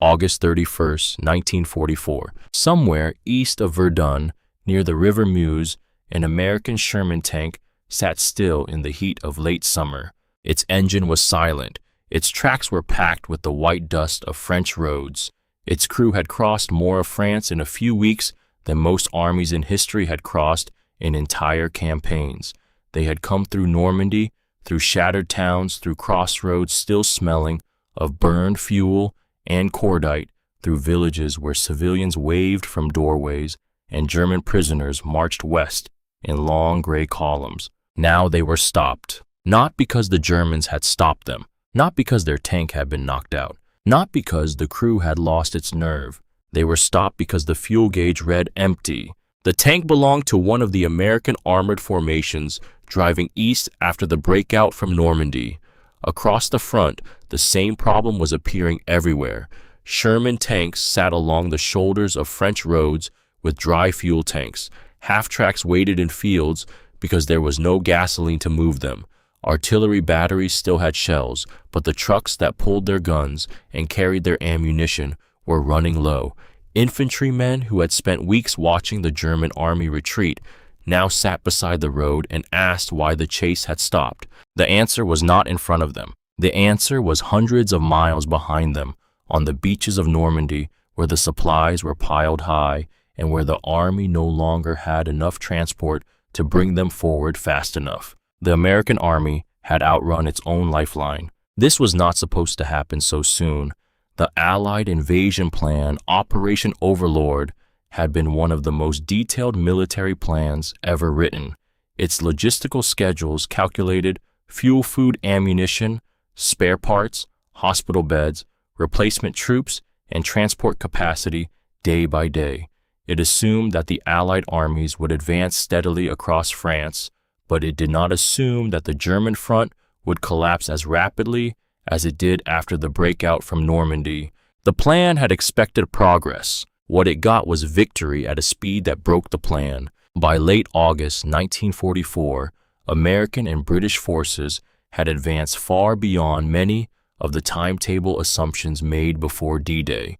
August 31st, 1944. Somewhere east of Verdun, near the River Meuse, an American Sherman tank sat still in the heat of late summer. Its engine was silent. Its tracks were packed with the white dust of French roads. Its crew had crossed more of France in a few weeks than most armies in history had crossed in entire campaigns. They had come through Normandy, through shattered towns, through crossroads still smelling of burned fuel and cordite, through villages where civilians waved from doorways and German prisoners marched west in long gray columns. Now they were stopped, not because the Germans had stopped them, not because their tank had been knocked out, not because the crew had lost its nerve. They were stopped because the fuel gauge read empty. The tank belonged to one of the American armored formations driving east after the breakout from Normandy. Across the front, the same problem was appearing everywhere. Sherman tanks sat along the shoulders of French roads with dry fuel tanks. Half-tracks waited in fields because there was no gasoline to move them. Artillery batteries still had shells, but the trucks that pulled their guns and carried their ammunition were running low. Infantrymen who had spent weeks watching the German army retreat now sat beside the road and asked why the chase had stopped. The answer was not in front of them. The answer was hundreds of miles behind them, on the beaches of Normandy, where the supplies were piled high and where the army no longer had enough transport to bring them forward fast enough. The American army had outrun its own lifeline. This was not supposed to happen so soon. The Allied invasion plan, Operation Overlord, had been one of the most detailed military plans ever written. Its logistical schedules calculated fuel, food, ammunition, spare parts, hospital beds, replacement troops, and transport capacity day by day. It assumed that the Allied armies would advance steadily across France, but it did not assume that the German front would collapse as rapidly as it did after the breakout from Normandy. The plan had expected progress. What it got was victory at a speed that broke the plan. By late August 1944, American and British forces had advanced far beyond many of the timetable assumptions made before D-Day.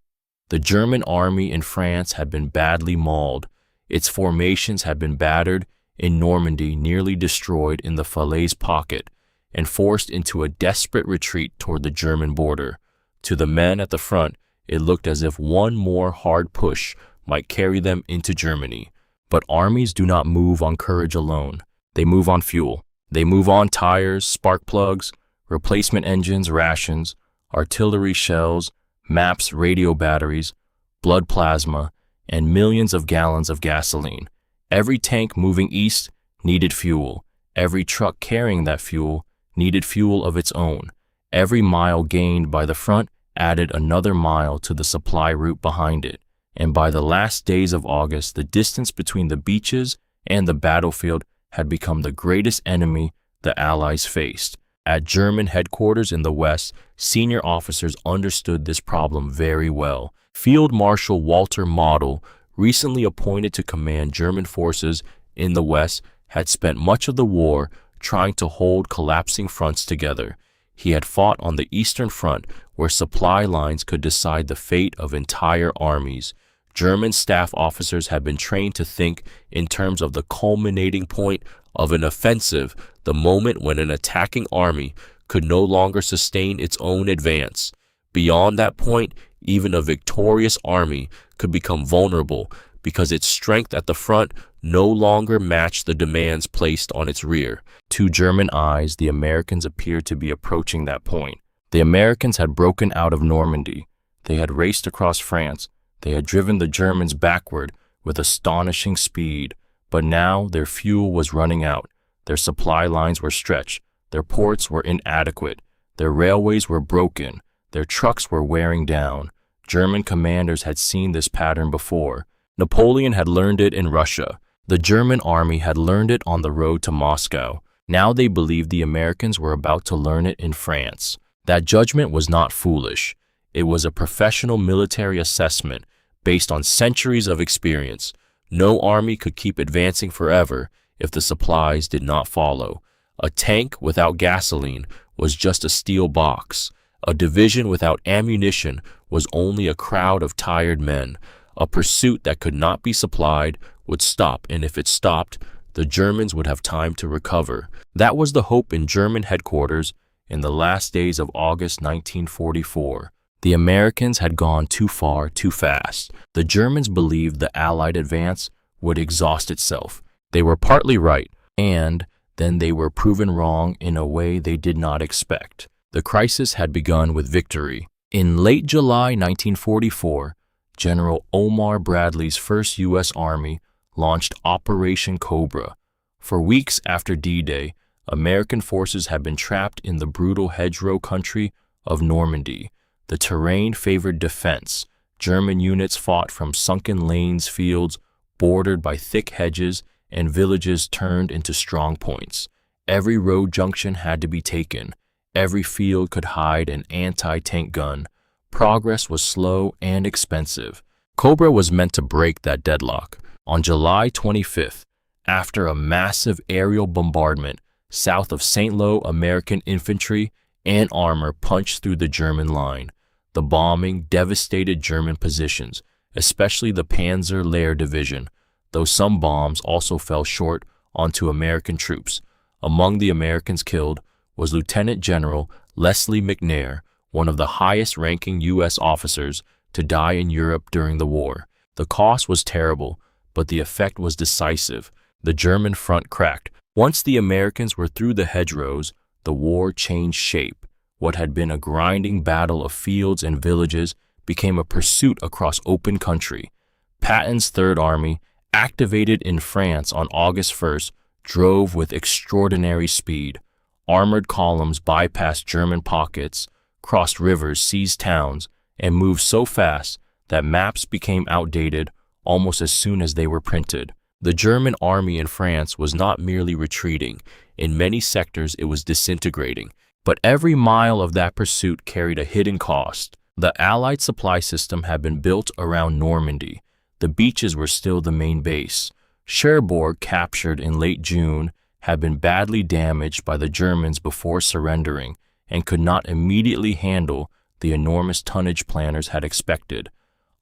The German army in France had been badly mauled. Its formations had been battered in Normandy, nearly destroyed in the Falaise pocket, and forced into a desperate retreat toward the German border. To the men at the front, it looked as if one more hard push might carry them into Germany. But armies do not move on courage alone. They move on fuel. They move on tires, spark plugs, replacement engines, rations, artillery shells, maps, radio batteries, blood plasma, and millions of gallons of gasoline. Every tank moving east needed fuel. Every truck carrying that fuel needed fuel of its own. Every mile gained by the front added another mile to the supply route behind it. And by the last days of August, the distance between the beaches and the battlefield had become the greatest enemy the Allies faced. At German headquarters in the West, senior officers understood this problem very well. Field Marshal Walter Model, recently appointed to command German forces in the West, had spent much of the war trying to hold collapsing fronts together. He had fought on the Eastern Front, where supply lines could decide the fate of entire armies. German staff officers had been trained to think in terms of the culminating point of an offensive, the moment when an attacking army could no longer sustain its own advance. Beyond that point, even a victorious army could become vulnerable because its strength at the front no longer matched the demands placed on its rear. To German eyes, the Americans appeared to be approaching that point. The Americans had broken out of Normandy. They had raced across France. They had driven the Germans backward with astonishing speed. But now their fuel was running out. Their supply lines were stretched. Their ports were inadequate. Their railways were broken. Their trucks were wearing down. German commanders had seen this pattern before. Napoleon had learned it in Russia. The German army had learned it on the road to Moscow. Now they believed the Americans were about to learn it in France. That judgment was not foolish. It was a professional military assessment based on centuries of experience. No army could keep advancing forever if the supplies did not follow. A tank without gasoline was just a steel box. A division without ammunition was only a crowd of tired men. A pursuit that could not be supplied would stop, and if it stopped, the Germans would have time to recover. That was the hope in German headquarters in the last days of August 1944. The Americans had gone too far, too fast. The Germans believed the Allied advance would exhaust itself. They were partly right, and then they were proven wrong in a way they did not expect. The crisis had begun with victory. In late July 1944, General Omar Bradley's 1st U.S. Army launched Operation Cobra. For weeks after D-Day, American forces had been trapped in the brutal hedgerow country of Normandy. The terrain favored defense. German units fought from sunken lanes, fields bordered by thick hedges, and villages turned into strong points. Every road junction had to be taken. Every field could hide an anti-tank gun. Progress was slow and expensive. Cobra was meant to break that deadlock. On July 25th, after a massive aerial bombardment south of St. Lo, American infantry and armor punched through the German line. The bombing devastated German positions, especially the Panzer Lehr division, though some bombs also fell short onto American troops. Among the Americans killed was Lieutenant General Leslie McNair, one of the highest-ranking U.S. officers to die in Europe during the war. The cost was terrible, but the effect was decisive. The German front cracked. Once the Americans were through the hedgerows, the war changed shape. What had been a grinding battle of fields and villages became a pursuit across open country. Patton's Third Army, activated in France on August 1st, drove with extraordinary speed. Armored columns bypassed German pockets, crossed rivers, seized towns, and moved so fast that maps became outdated almost as soon as they were printed. The German army in France was not merely retreating. In many sectors, it was disintegrating. But every mile of that pursuit carried a hidden cost. The Allied supply system had been built around Normandy. The beaches were still the main base. Cherbourg, captured in late June, had been badly damaged by the Germans before surrendering and could not immediately handle the enormous tonnage planners had expected.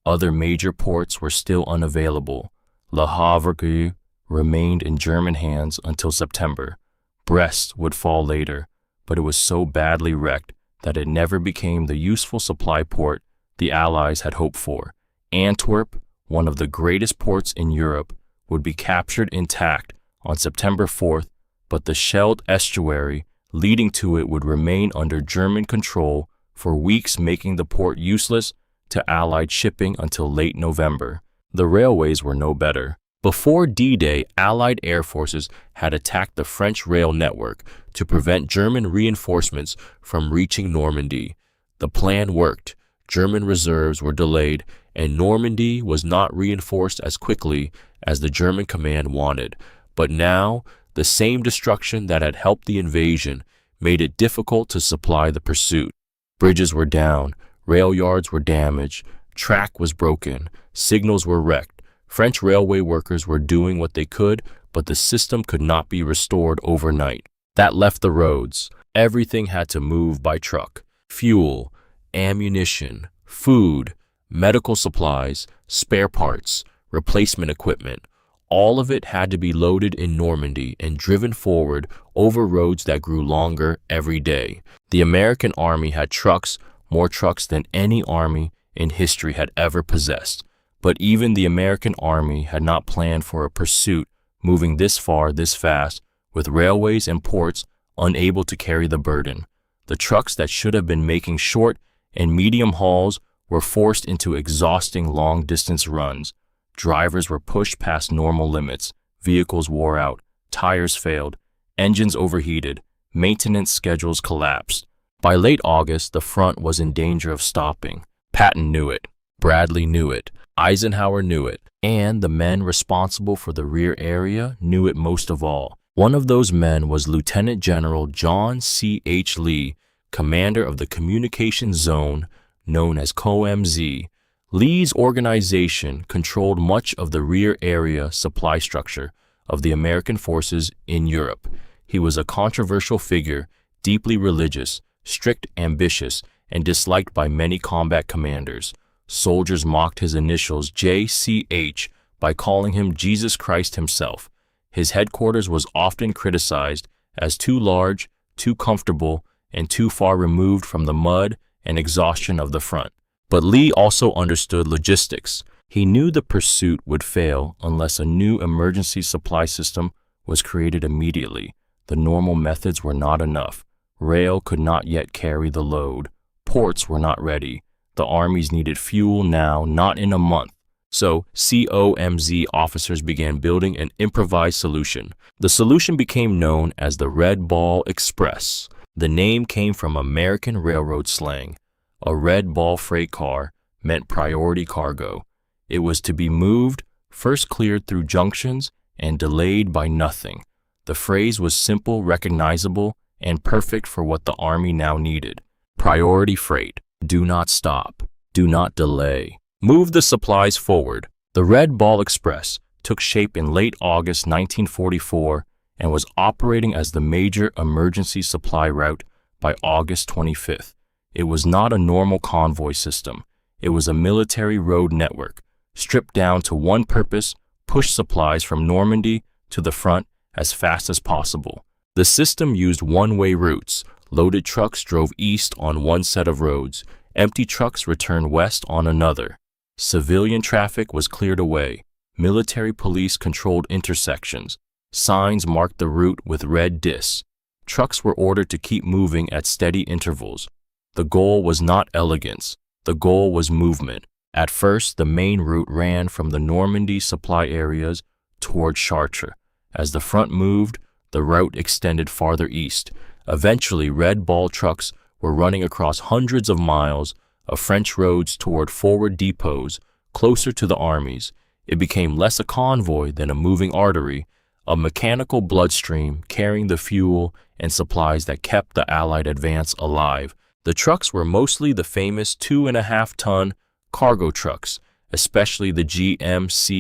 Other major ports were still unavailable. Le Havre remained in German hands until September. Brest would fall later, but it was so badly wrecked that it never became the useful supply port the Allies had hoped for. Antwerp, one of the greatest ports in Europe, would be captured intact on September 4th, but the Scheldt estuary leading to it would remain under German control for weeks, making the port useless to Allied shipping until late November. The railways were no better. Before D-Day, Allied air forces had attacked the French rail network to prevent German reinforcements from reaching Normandy. The plan worked. German reserves were delayed, and Normandy was not reinforced as quickly as the German command wanted. But now, the same destruction that had helped the invasion made it difficult to supply the pursuit. Bridges were down, rail yards were damaged, track was broken, signals were wrecked. French railway workers were doing what they could, but the system could not be restored overnight. That left the roads. Everything had to move by truck. Fuel, ammunition, food, medical supplies, spare parts, replacement equipment. All of it had to be loaded in Normandy and driven forward over roads that grew longer every day. The American army had trucks, more trucks than any army in history had ever possessed. But even the American army had not planned for a pursuit moving this far, this fast, with railways and ports unable to carry the burden. The trucks that should have been making short and medium hauls were forced into exhausting long-distance runs. Drivers were pushed past normal limits, vehicles wore out, tires failed, engines overheated, maintenance schedules collapsed. By late August, the front was in danger of stopping. Patton knew it. Bradley knew it. Eisenhower knew it, and the men responsible for the rear area knew it most of all. One of those men was Lieutenant General John C. H. Lee, commander of the Communications Zone, known as COMZ. Lee's organization controlled much of the rear area supply structure of the American forces in Europe. He was a controversial figure, deeply religious, strict, ambitious, and disliked by many combat commanders. Soldiers mocked his initials JCH by calling him Jesus Christ himself. His headquarters was often criticized as too large, too comfortable, and too far removed from the mud and exhaustion of the front. But Lee also understood logistics. He knew the pursuit would fail unless a new emergency supply system was created immediately. The normal methods were not enough. Rail could not yet carry the load. Ports were not ready. The armies needed fuel now, not in a month. So COMZ officers began building an improvised solution. The solution became known as the Red Ball Express. The name came from American railroad slang. A red ball freight car meant priority cargo. It was to be moved, first cleared through junctions, and delayed by nothing. The phrase was simple, recognizable, and perfect for what the Army now needed. Priority freight. Do not stop. Do not delay. Move the supplies forward. The Red Ball Express took shape in late August 1944 and was operating as the major emergency supply route by August 25th. It was not a normal convoy system. It was a military road network, stripped down to one purpose: push supplies from Normandy to the front as fast as possible. The system used one-way routes. Loaded trucks drove east on one set of roads. Empty trucks returned west on another. Civilian traffic was cleared away. Military police controlled intersections. Signs marked the route with red discs. Trucks were ordered to keep moving at steady intervals. The goal was not elegance. The goal was movement. At first, the main route ran from the Normandy supply areas toward Chartres. As the front moved, the route extended farther east. Eventually, Red Ball trucks were running across hundreds of miles of French roads toward forward depots closer to the armies. It became less a convoy than a moving artery, a mechanical bloodstream carrying the fuel and supplies that kept the Allied advance alive. The trucks were mostly the famous 2.5-ton cargo trucks, especially the GMCCCWK,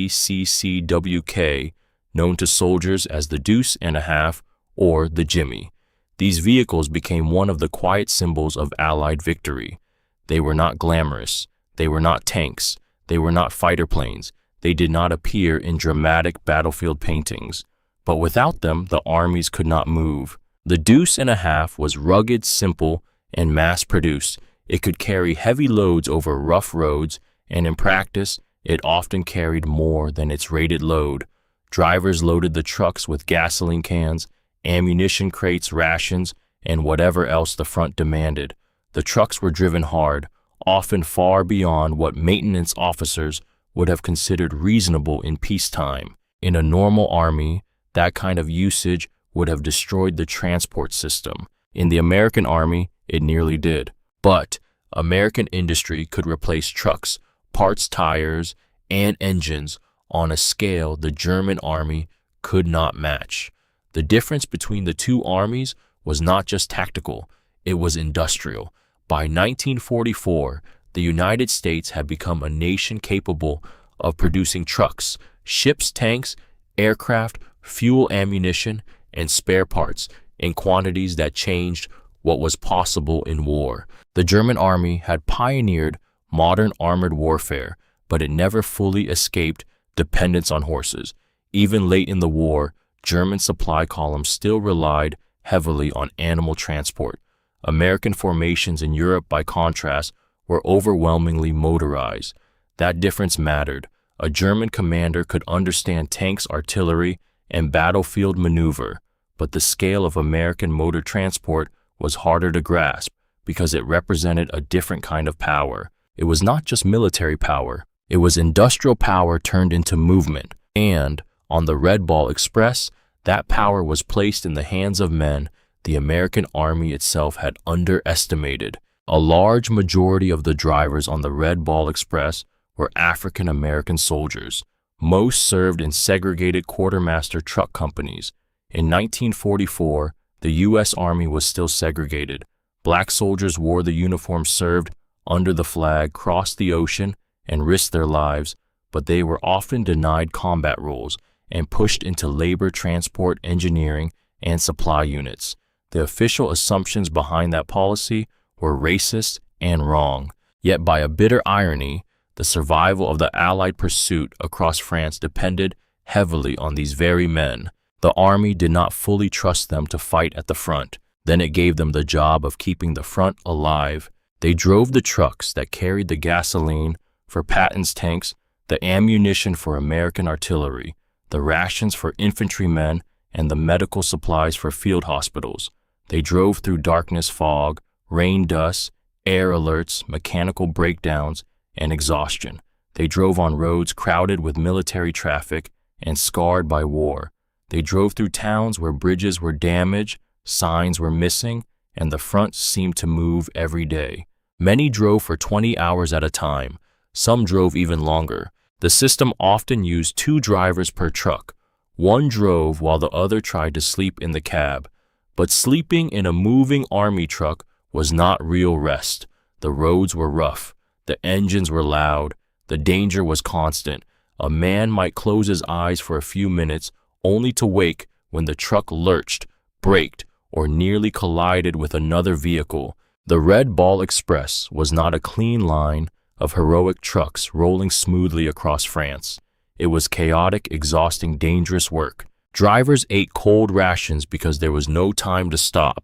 known to soldiers as the Deuce and a Half or the Jimmy. These vehicles became one of the quiet symbols of Allied victory. They were not glamorous. They were not tanks. They were not fighter planes. They did not appear in dramatic battlefield paintings. But without them, the armies could not move. The Deuce and a Half was rugged, simple, and mass-produced. It could carry heavy loads over rough roads, and in practice, it often carried more than its rated load. Drivers loaded the trucks with gasoline cans, ammunition crates, rations, and whatever else the front demanded. The trucks were driven hard, often far beyond what maintenance officers would have considered reasonable in peacetime. In a normal army, that kind of usage would have destroyed the transport system. In the American Army, it nearly did. But American industry could replace trucks, parts, tires, and engines on a scale the German Army could not match. The difference between the two armies was not just tactical, it was industrial. By 1944, the United States had become a nation capable of producing trucks, ships, tanks, aircraft, fuel, ammunition, and spare parts in quantities that changed what was possible in war. The German army had pioneered modern armored warfare, but it never fully escaped dependence on horses. Even late in the war, German supply columns still relied heavily on animal transport. American formations in Europe, by contrast, were overwhelmingly motorized. That difference mattered. A German commander could understand tanks, artillery, and battlefield maneuver, but the scale of American motor transport was harder to grasp because it represented a different kind of power. It was not just military power. It was industrial power turned into movement. And, on the Red Ball Express, that power was placed in the hands of men the American Army itself had underestimated. A large majority of the drivers on the Red Ball Express were African American soldiers. Most served in segregated quartermaster truck companies. In 1944, the U.S. Army was still segregated. Black soldiers wore the uniform, served under the flag, crossed the ocean, and risked their lives, but they were often denied combat roles and pushed into labor, transport, engineering, and supply units. The official assumptions behind that policy were racist and wrong. Yet by a bitter irony, the survival of the Allied pursuit across France depended heavily on these very men. The army did not fully trust them to fight at the front. Then it gave them the job of keeping the front alive. They drove the trucks that carried the gasoline for Patton's tanks, the ammunition for American artillery, the rations for infantrymen, and the medical supplies for field hospitals. They drove through darkness, fog, rain, dust, air alerts, mechanical breakdowns, and exhaustion. They drove on roads crowded with military traffic and scarred by war. They drove through towns where bridges were damaged, signs were missing, and the front seemed to move every day. Many drove for 20 hours at a time. Some drove even longer. The system often used 2 drivers per truck. One drove while the other tried to sleep in the cab. But sleeping in a moving army truck was not real rest. The roads were rough. The engines were loud. The danger was constant. A man might close his eyes for a few minutes only to wake when the truck lurched, braked, or nearly collided with another vehicle. The Red Ball Express was not a clean line of heroic trucks rolling smoothly across France. It was chaotic, exhausting, dangerous work. Drivers ate cold rations because there was no time to stop.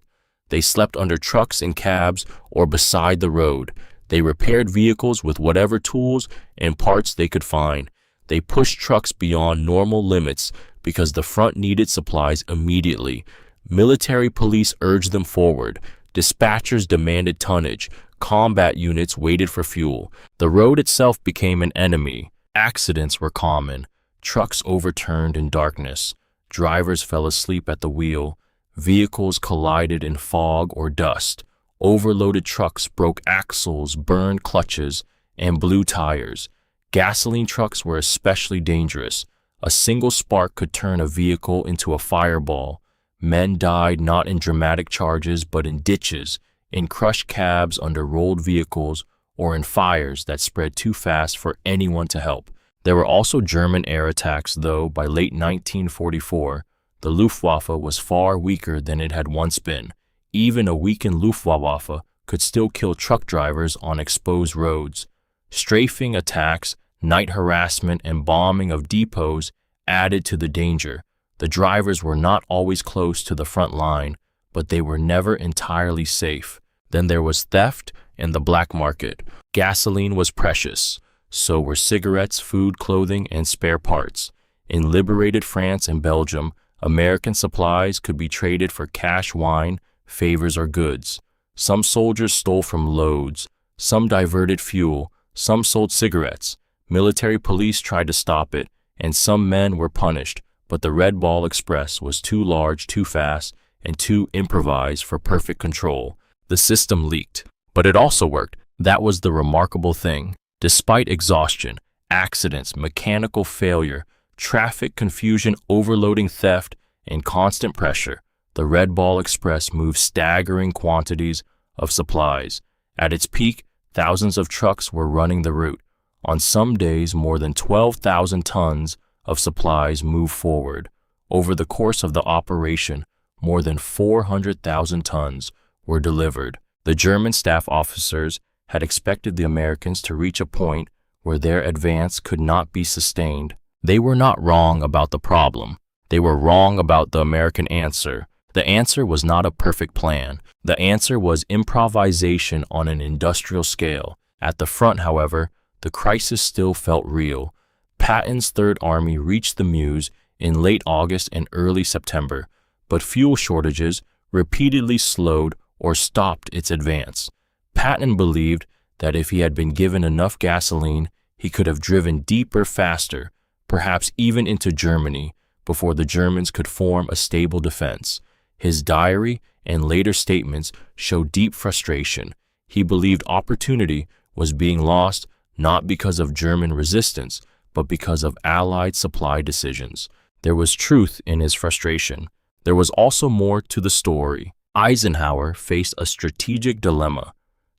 They slept under trucks and cabs or beside the road. They repaired vehicles with whatever tools and parts they could find. They pushed trucks beyond normal limits because the front needed supplies immediately. Military police urged them forward. Dispatchers demanded tonnage. Combat units waited for fuel. The road itself became an enemy. Accidents were common. Trucks overturned in darkness. Drivers fell asleep at the wheel. Vehicles collided in fog or dust. Overloaded trucks broke axles, burned clutches, and blew tires. Gasoline trucks were especially dangerous. A single spark could turn a vehicle into a fireball. Men died not in dramatic charges but in ditches, in crushed cabs under rolled vehicles, or in fires that spread too fast for anyone to help. There were also German air attacks, though by late 1944, the Luftwaffe was far weaker than it had once been. Even a weakened Luftwaffe could still kill truck drivers on exposed roads. Strafing attacks, night harassment, and bombing of depots added to the danger. The drivers were not always close to the front line, but they were never entirely safe. Then there was theft and the black market. Gasoline was precious. So were cigarettes, food, clothing, and spare parts. In liberated France and Belgium, American supplies could be traded for cash, wine, favors, or goods. Some soldiers stole from loads. Some diverted fuel. Some sold cigarettes. Military police tried to stop it, and some men were punished. But the Red Ball Express was too large, too fast, and too improvised for perfect control. The system leaked, but it also worked. That was the remarkable thing. Despite exhaustion, accidents, mechanical failure, traffic confusion, overloading, theft, and constant pressure, the Red Ball Express moved staggering quantities of supplies. At its peak, thousands of trucks were running the route. On some days, more than 12,000 tons of supplies moved forward. Over the course of the operation, more than 400,000 tons were delivered. The German staff officers had expected the Americans to reach a point where their advance could not be sustained. They were not wrong about the problem. They were wrong about the American answer. The answer was not a perfect plan. The answer was improvisation on an industrial scale. At the front, however, the crisis still felt real. Patton's Third Army reached the Meuse in late August and early September, but fuel shortages repeatedly slowed or stopped its advance. Patton believed that if he had been given enough gasoline, he could have driven deeper, faster, perhaps even into Germany, before the Germans could form a stable defense. His diary and later statements show deep frustration. He believed opportunity was being lost not because of German resistance, but because of Allied supply decisions. There was truth in his frustration. There was also more to the story. Eisenhower faced a strategic dilemma.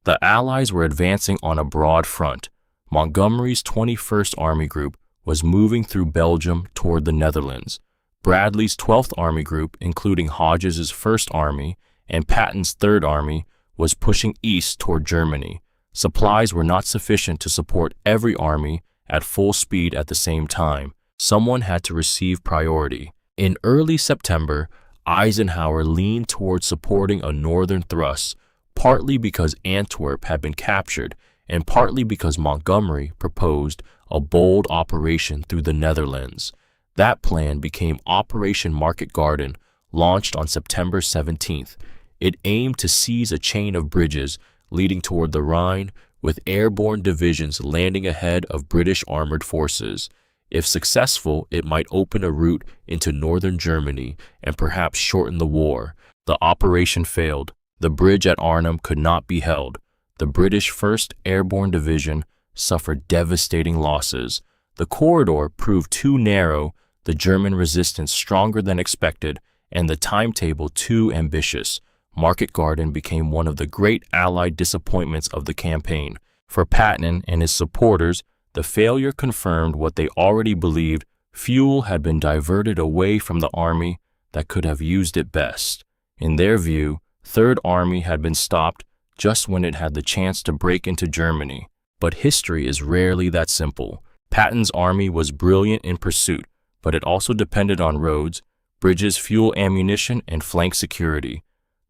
The Allies were advancing on a broad front. Montgomery's 21st Army Group was moving through Belgium toward the Netherlands. Bradley's 12th Army Group, including Hodges' 1st Army and Patton's 3rd Army, was pushing east toward Germany. Supplies were not sufficient to support every army at full speed at the same time. Someone had to receive priority. In early September, Eisenhower leaned towards supporting a northern thrust, partly because Antwerp had been captured and partly because Montgomery proposed a bold operation through the Netherlands. That plan became Operation Market Garden, launched on September 17th. It aimed to seize a chain of bridges leading toward the Rhine, with airborne divisions landing ahead of British armored forces. If successful, it might open a route into northern Germany and perhaps shorten the war. The operation failed. The bridge at Arnhem could not be held. The British 1st Airborne Division suffered devastating losses. The corridor proved too narrow, the German resistance stronger than expected, and the timetable too ambitious. Market Garden became one of the great Allied disappointments of the campaign. For Patton and his supporters, the failure confirmed what they already believed: fuel had been diverted away from the army that could have used it best. In their view, Third Army had been stopped just when it had the chance to break into Germany. But history is rarely that simple. Patton's army was brilliant in pursuit, but it also depended on roads, bridges, fuel, ammunition, and flank security.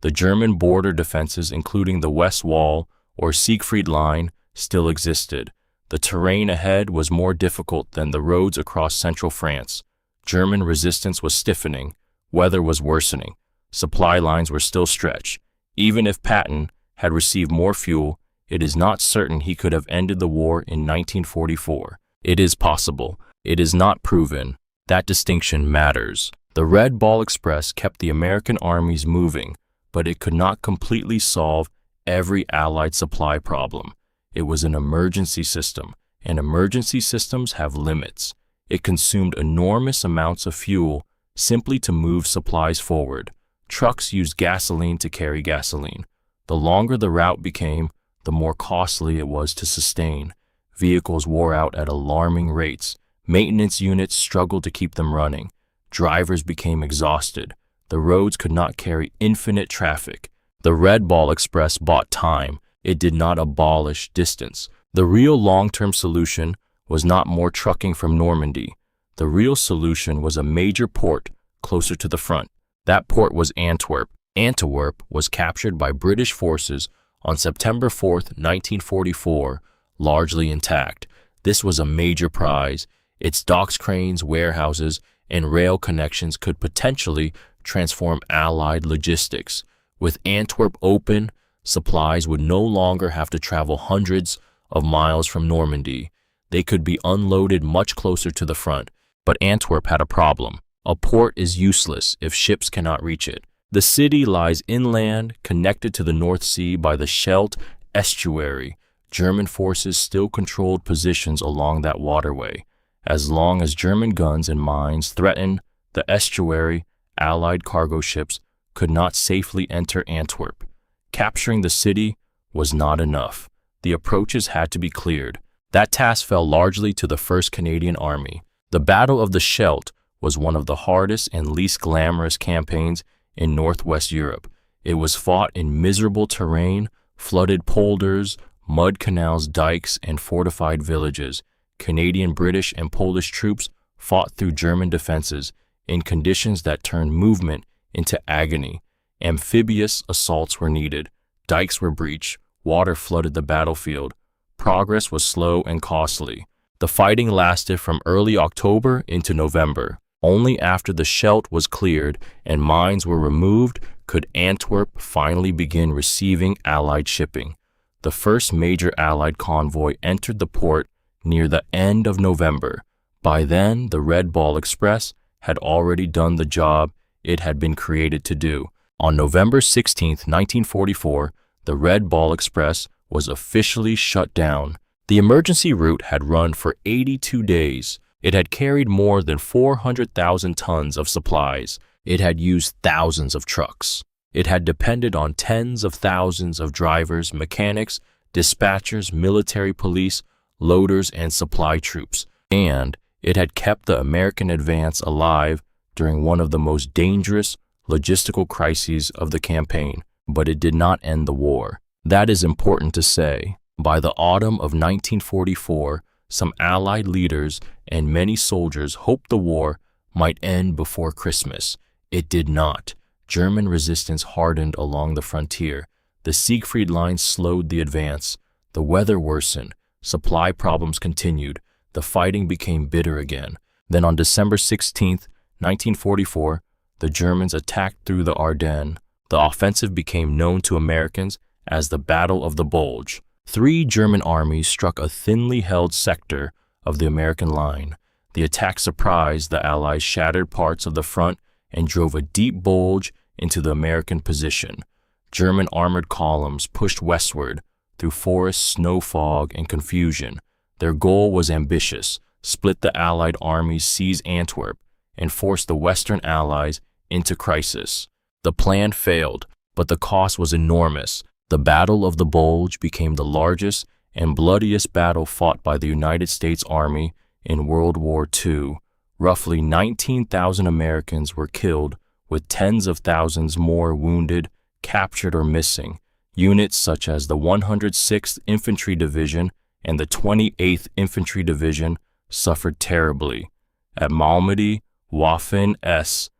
The German border defenses, including the West Wall or Siegfried Line, still existed. The terrain ahead was more difficult than the roads across central France. German resistance was stiffening. Weather was worsening. Supply lines were still stretched. Even if Patton had received more fuel, it is not certain he could have ended the war in 1944. It is possible. It is not proven. That distinction matters. The Red Ball Express kept the American armies moving, but it could not completely solve every Allied supply problem. It was an emergency system, and emergency systems have limits. It consumed enormous amounts of fuel simply to move supplies forward. Trucks used gasoline to carry gasoline. The longer the route became, the more costly it was to sustain. Vehicles wore out at alarming rates. Maintenance units struggled to keep them running. Drivers became exhausted. The roads could not carry infinite traffic. The Red Ball Express bought time. It did not abolish distance. The real long-term solution was not more trucking from Normandy. The real solution was a major port closer to the front. That port was Antwerp. Antwerp was captured by British forces on September 4, 1944, largely intact. This was a major prize. Its docks, cranes, warehouses, and rail connections could potentially transform Allied logistics. With Antwerp open, supplies would no longer have to travel hundreds of miles from Normandy. They could be unloaded much closer to the front. But Antwerp had a problem. A port is useless if ships cannot reach it. The city lies inland, connected to the North Sea by the Scheldt estuary. German forces still controlled positions along that waterway. As long as German guns and mines threatened the estuary, Allied cargo ships could not safely enter Antwerp. Capturing the city was not enough. The approaches had to be cleared. That task fell largely to the 1st Canadian Army. The Battle of the Scheldt was one of the hardest and least glamorous campaigns in Northwest Europe. It was fought in miserable terrain, flooded polders, mud canals, dikes, and fortified villages. Canadian, British, and Polish troops fought through German defenses in conditions that turned movement into agony. Amphibious assaults were needed. Dikes were breached. Water flooded the battlefield. Progress was slow and costly. The fighting lasted from early October into November. Only after the Scheldt was cleared and mines were removed could Antwerp finally begin receiving Allied shipping. The first major Allied convoy entered the port near the end of November. By then, the Red Ball Express had already done the job it had been created to do. On November 16, 1944, the Red Ball Express was officially shut down. The emergency route had run for 82 days. It had carried more than 400,000 tons of supplies. It had used thousands of trucks. It had depended on tens of thousands of drivers, mechanics, dispatchers, military police, loaders, and supply troops. And it had kept the American advance alive during one of the most dangerous logistical crises of the campaign. But it did not end the war. That is important to say. By the autumn of 1944, some Allied leaders and many soldiers hoped the war might end before Christmas. It did not. German resistance hardened along the frontier. The Siegfried Line slowed the advance. The weather worsened. Supply problems continued. The fighting became bitter again. Then on December 16, 1944, the Germans attacked through the Ardennes. The offensive became known to Americans as the Battle of the Bulge. 3 German armies struck a thinly held sector of the American line. The attack surprised the Allies, shattered parts of the front, and drove a deep bulge into the American position. German armored columns pushed westward through forest, snow fog, and confusion. Their goal was ambitious: split the Allied armies, seize Antwerp, and force the Western Allies into crisis. The plan failed, but the cost was enormous. The Battle of the Bulge became the largest and bloodiest battle fought by the United States Army in World War II. Roughly 19,000 Americans were killed, with tens of thousands more wounded, captured, or missing. Units such as the 106th Infantry Division and the 28th Infantry Division suffered terribly. At Malmedy, Waffen-S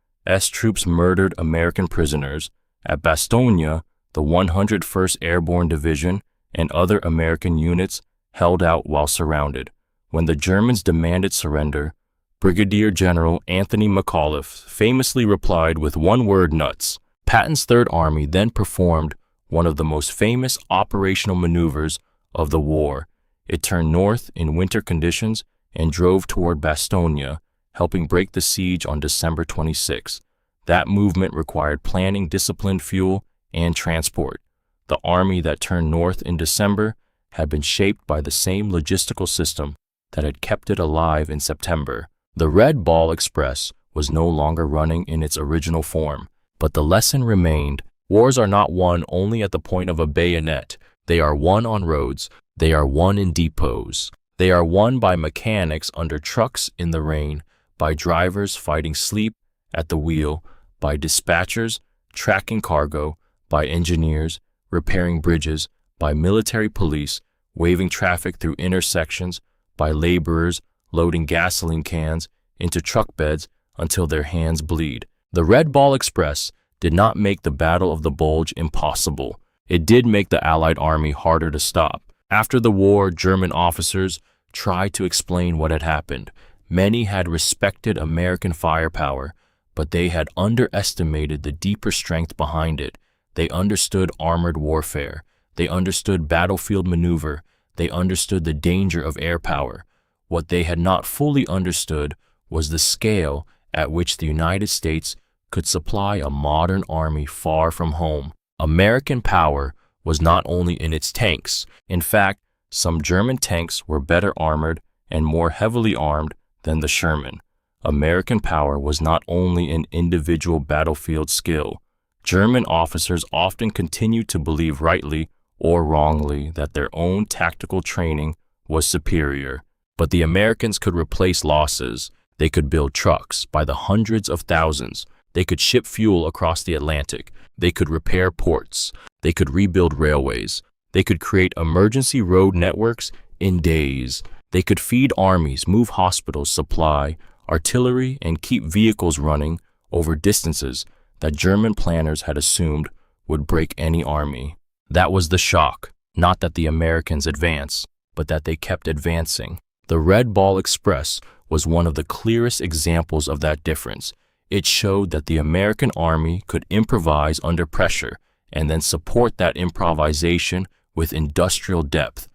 troops murdered American prisoners. At Bastogne, the 101st Airborne Division and other American units held out while surrounded. When the Germans demanded surrender, Brigadier General Anthony McAuliffe famously replied with one word: nuts. Patton's Third Army then performed one of the most famous operational maneuvers of the war. It turned north in winter conditions and drove toward Bastogne, helping break the siege on December 26. That movement required planning, disciplined fuel, and transport. The army that turned north in December had been shaped by the same logistical system that had kept it alive in September. The Red Ball Express was no longer running in its original form, but the lesson remained: wars are not won only at the point of a bayonet. They are won on roads. They are won in depots. They are won by mechanics under trucks in the rain, by drivers fighting sleep at the wheel, by dispatchers tracking cargo, by engineers repairing bridges, by military police waving traffic through intersections, by laborers loading gasoline cans into truck beds until their hands bleed. The Red Ball Express did not make the Battle of the Bulge impossible. It did make the Allied army harder to stop. After the war, German officers tried to explain what had happened. Many had respected American firepower, but they had underestimated the deeper strength behind it. They understood armored warfare. They understood battlefield maneuver. They understood the danger of air power. What they had not fully understood was the scale at which the United States could supply a modern army far from home. American power was not only in its tanks. In fact, some German tanks were better armored and more heavily armed than the Sherman. American power was not only in individual battlefield skill. German officers often continued to believe, rightly or wrongly, that their own tactical training was superior. But the Americans could replace losses. They could build trucks by the hundreds of thousands. They could ship fuel across the Atlantic. They could repair ports. They could rebuild railways. They could create emergency road networks in days. They could feed armies, move hospitals, supply artillery, and keep vehicles running over distances that German planners had assumed would break any army. That was the shock, not that the Americans advanced, but that they kept advancing. The Red Ball Express was one of the clearest examples of that difference. It showed that the American army could improvise under pressure and then support that improvisation with industrial depth.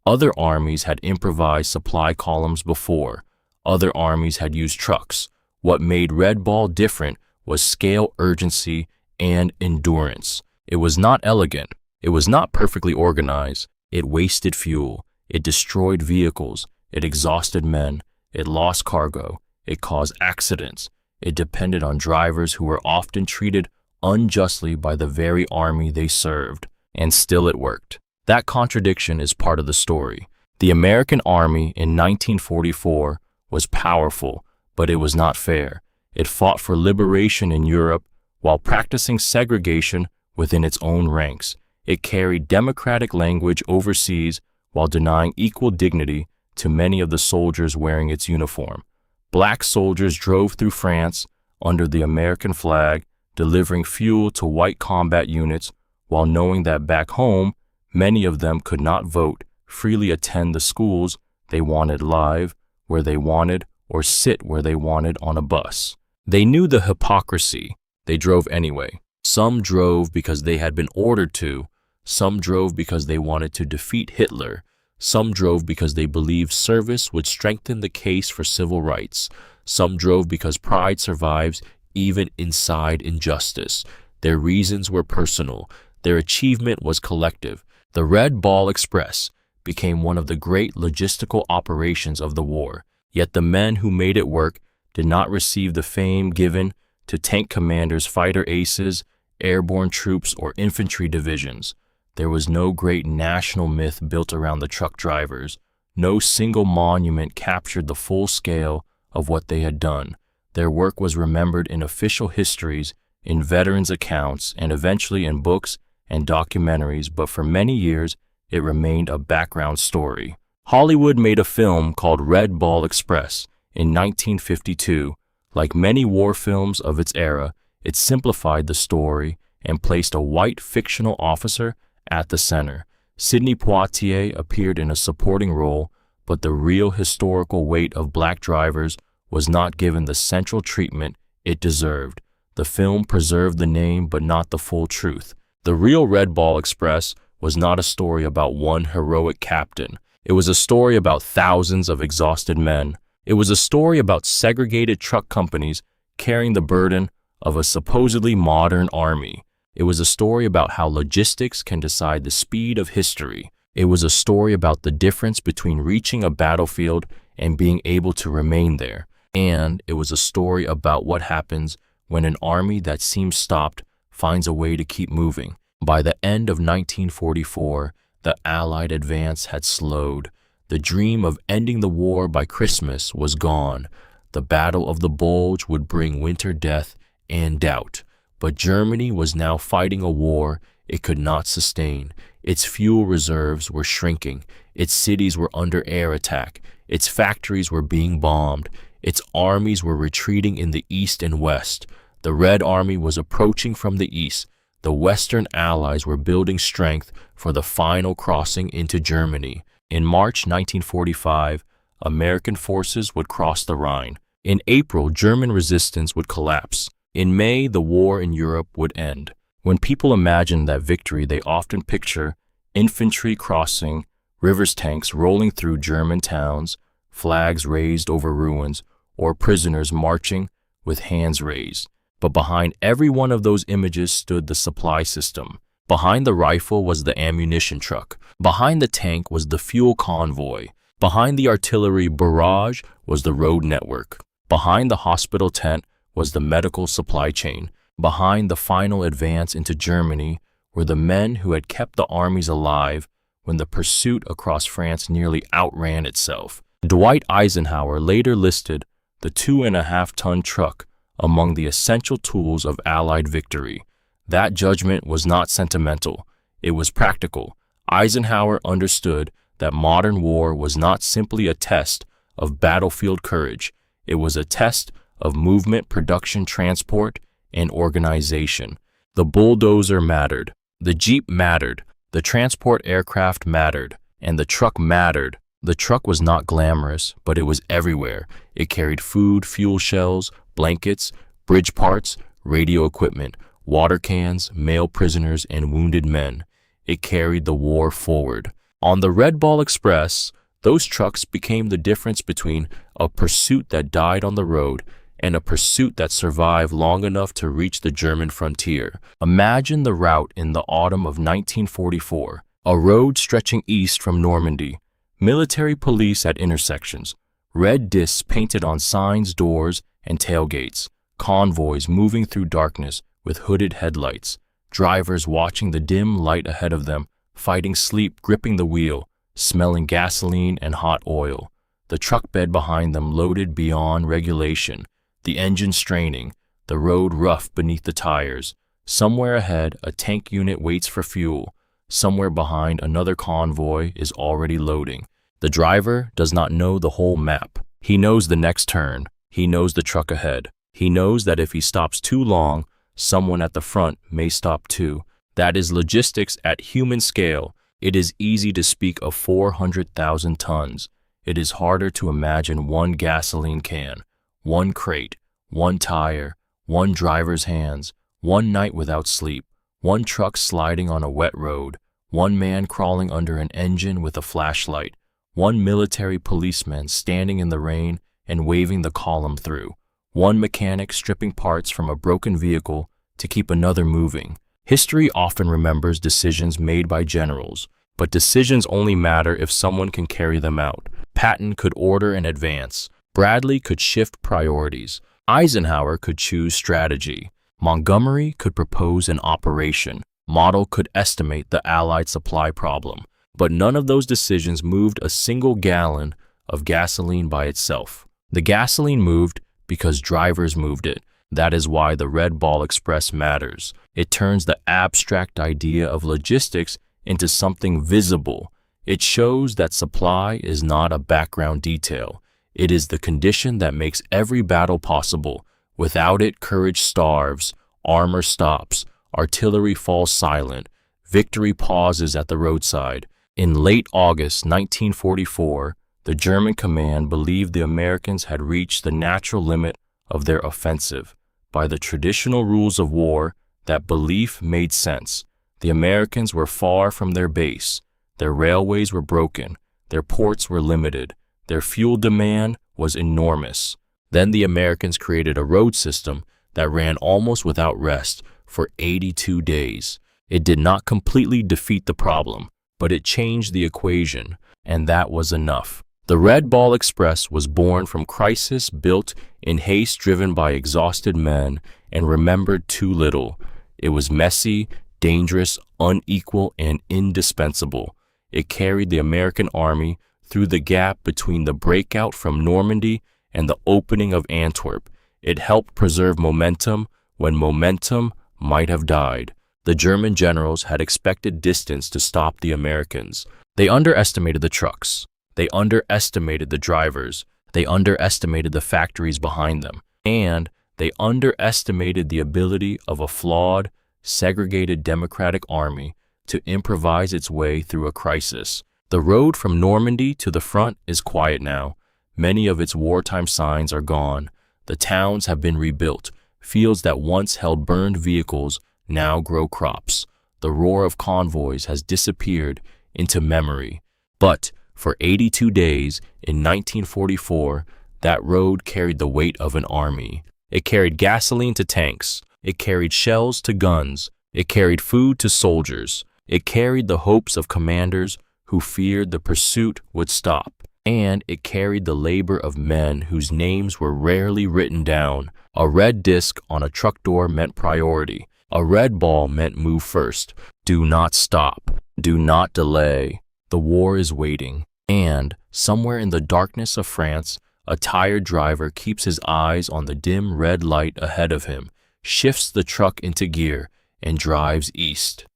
Other armies had improvised supply columns before. Other armies had used trucks. What made Red Ball different was scale, urgency, and endurance. It was not elegant. It was not perfectly organized. It wasted fuel. It destroyed vehicles. It exhausted men. It lost cargo. It caused accidents. It depended on drivers who were often treated unjustly by the very army they served. And still it worked. That contradiction is part of the story. The American army in 1944 was powerful, but it was not fair. It fought for liberation in Europe while practicing segregation within its own ranks. It carried democratic language overseas while denying equal dignity to many of the soldiers wearing its uniform. Black soldiers drove through France under the American flag, delivering fuel to white combat units, while knowing that back home, many of them could not vote, freely attend the schools they wanted live, where they wanted, or sit where they wanted on a bus. They knew the hypocrisy. They drove anyway. Some drove because they had been ordered to. Some drove because they wanted to defeat Hitler. Some drove because they believed service would strengthen the case for civil rights. Some drove because pride survives even inside injustice. Their reasons were personal. Their achievement was collective. The Red Ball Express became one of the great logistical operations of the war. Yet the men who made it work did not receive the fame given to tank commanders, fighter aces, airborne troops, or infantry divisions. There was no great national myth built around the truck drivers. No single monument captured the full scale of what they had done. Their work was remembered in official histories, in veterans' accounts, and eventually in books and documentaries, but for many years, it remained a background story. Hollywood made a film called Red Ball Express in 1952. Like many war films of its era, it simplified the story and placed a white fictional officer at the center. Sidney Poitier appeared in a supporting role, but the real historical weight of black drivers was not given the central treatment it deserved. The film preserved the name but not the full truth. The real Red Ball Express was not a story about one heroic captain. It was a story about thousands of exhausted men. It was a story about segregated truck companies carrying the burden of a supposedly modern army. It was a story about how logistics can decide the speed of history. It was a story about the difference between reaching a battlefield and being able to remain there. And it was a story about what happens when an army that seems stopped finds a way to keep moving. By the end of 1944, the Allied advance had slowed. The dream of ending the war by Christmas was gone. The Battle of the Bulge would bring winter death and doubt. But Germany was now fighting a war it could not sustain. Its fuel reserves were shrinking. Its cities were under air attack. Its factories were being bombed. Its armies were retreating in the east and west. The Red Army was approaching from the east. The Western Allies were building strength for the final crossing into Germany. In March 1945, American forces would cross the Rhine. In April, German resistance would collapse. In May, the war in Europe would end. When people imagine that victory, they often picture infantry crossing, rivers tanks rolling through German towns, flags raised over ruins, or prisoners marching with hands raised. But behind every one of those images stood the supply system. Behind the rifle was the ammunition truck. Behind the tank was the fuel convoy. Behind the artillery barrage was the road network. Behind the hospital tent was the medical supply chain. Behind the final advance into Germany were the men who had kept the armies alive when the pursuit across France nearly outran itself. Dwight Eisenhower later listed the 2.5-ton truck among the essential tools of Allied victory. That judgment was not sentimental. It was practical. Eisenhower understood that modern war was not simply a test of battlefield courage. It was a test of movement, production, transport, and organization. The bulldozer mattered. The Jeep mattered. The transport aircraft mattered. And the truck mattered. The truck was not glamorous, but it was everywhere. It carried food, fuel shells, blankets, bridge parts, radio equipment, water cans, male prisoners, and wounded men. It carried the war forward. On the Red Ball Express, those trucks became the difference between a pursuit that died on the road and a pursuit that survived long enough to reach the German frontier. Imagine the route in the autumn of 1944, a road stretching east from Normandy, military police at intersections, red discs painted on signs, doors, and tailgates, convoys moving through darkness with hooded headlights, drivers watching the dim light ahead of them, fighting sleep, gripping the wheel, smelling gasoline and hot oil, the truck bed behind them loaded beyond regulation, the engine straining, the road rough beneath the tires. Somewhere ahead, a tank unit waits for fuel. Somewhere behind, another convoy is already loading. The driver does not know the whole map. He knows the next turn. He knows the truck ahead. He knows that if he stops too long, someone at the front may stop too. That is logistics at human scale. It is easy to speak of 400,000 tons. It is harder to imagine one gasoline can, one crate, one tire, one driver's hands, one night without sleep, one truck sliding on a wet road, one man crawling under an engine with a flashlight, one military policeman standing in the rain and waving the column through, one mechanic stripping parts from a broken vehicle to keep another moving. History often remembers decisions made by generals, but decisions only matter if someone can carry them out. Patton could order an advance. Bradley could shift priorities. Eisenhower could choose strategy. Montgomery could propose an operation. Model could estimate the Allied supply problem. But none of those decisions moved a single gallon of gasoline by itself. The gasoline moved because drivers moved it. That is why the Red Ball Express matters. It turns the abstract idea of logistics into something visible. It shows that supply is not a background detail. It is the condition that makes every battle possible. Without it, courage starves, armor stops, artillery falls silent, victory pauses at the roadside. In late August 1944, the German command believed the Americans had reached the natural limit of their offensive. By the traditional rules of war, that belief made sense. The Americans were far from their base. Their railways were broken. Their ports were limited. Their fuel demand was enormous. Then the Americans created a road system that ran almost without rest for 82 days. It did not completely defeat the problem, but it changed the equation, and that was enough. The Red Ball Express was born from crisis built in haste driven by exhausted men and remembered too little. It was messy, dangerous, unequal, and indispensable. It carried the American army through the gap between the breakout from Normandy and the opening of Antwerp. It helped preserve momentum when momentum might have died. The German generals had expected distance to stop the Americans. They underestimated the trucks. They underestimated the drivers. They underestimated the factories behind them. And they underestimated the ability of a flawed, segregated democratic army to improvise its way through a crisis. The road from Normandy to the front is quiet now. Many of its wartime signs are gone. The towns have been rebuilt. Fields that once held burned vehicles now grow crops. The roar of convoys has disappeared into memory. But for 82 days in 1944, that road carried the weight of an army. It carried gasoline to tanks. It carried shells to guns. It carried food to soldiers. It carried the hopes of commanders who feared the pursuit would stop. And it carried the labor of men whose names were rarely written down. A red disc on a truck door meant priority. A red ball meant move first. Do not stop. Do not delay. The war is waiting. And somewhere in the darkness of France, a tired driver keeps his eyes on the dim red light ahead of him, shifts the truck into gear, and drives east.